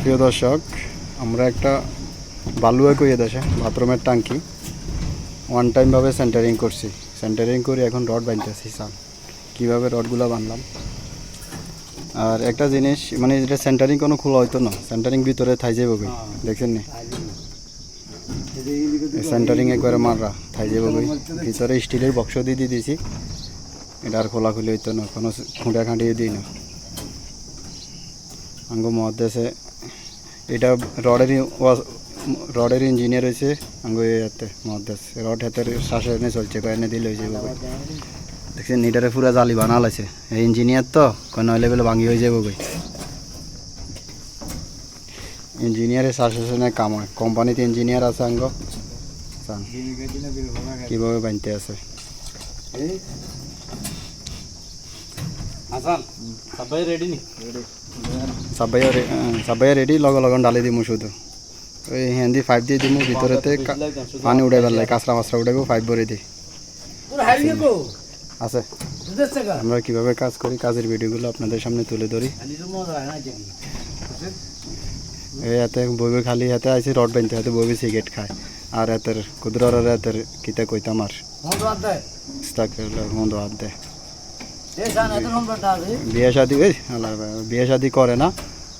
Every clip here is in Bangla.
প্রিয় দর্শক, আমরা একটা বালুয়া কইয়ে দেশে বাথরুমের ট্যাঙ্কি ওয়ান টাইমভাবে সেন্টারিং করছি। সেন্টারিং করে এখন রড বাঁধতেছি। সান কীভাবে রডগুলো বাঁধলাম। আর একটা জিনিস মানে এটা সেন্টারিং কোনো খোলা হইতো না, সেন্টারিং ভিতরে থাই যাবো গই, দেখছেন নি? সেন্টারিং একবারে মাররা থাই যাবো গই, ভিতরে স্টিলের বক্স দিয়ে দিয়েছি। এটা আর খোলাখুলি হইতো না, কোনো খুঁটা খাঁটিয়ে দিই না। আঙ্গো মহাদেশে এটা রডের ইঞ্জিনিয়ার হয়েছে আঙ্গো এতে মহাদেশ রড হাতের শ্বাসে এনে চলছে, এনে দিলে হয়ে যাবো। দেখছেন এটারে পুরা জালি বানাল আছে ইঞ্জিনিয়ার, তো নইলে বেলে ভাঙি হয়ে যাবো গই। ইঞ্জিনিয়ারের শাসনে কাম হয়, কোম্পানিতে ইঞ্জিনিয়ার আছে আঙ্গো কীভাবে বানতে আছে। সবাই রেডি, লগন ডালি দিমু শুধু ওই হেন্দি পাইপ দিয়ে দিমু, ভিতরেতে পানি উঠে বেলায় কাঁচরা মাছরা উঠাবো, পাইপ ভরে দিই আছে। আমরা কীভাবে কাজ করি, কাজের ভিডিওগুলো আপনাদের সামনে তুলে ধরি। এই হাতে বইবে খালি হাতে আছে রড বানতে, হাতে বইবে সিগারেট খায়। আর হাতের কুদরার হাতের কিতা কইতাম আর মন্দ হাত দেয়। বিয়ে শাদি করে না,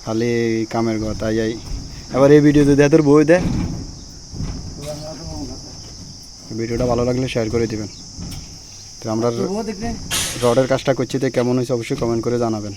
খালি কামের কথা যাই। এবার এই ভিডিও যদি হাতের বই দেয়, ভিডিওটা ভালো লাগলে শেয়ার করে দিবেন। তো আমরা রডের কাজটা করছি, তো কেমন হয়েছে অবশ্যই কমেন্ট করে জানাবেন।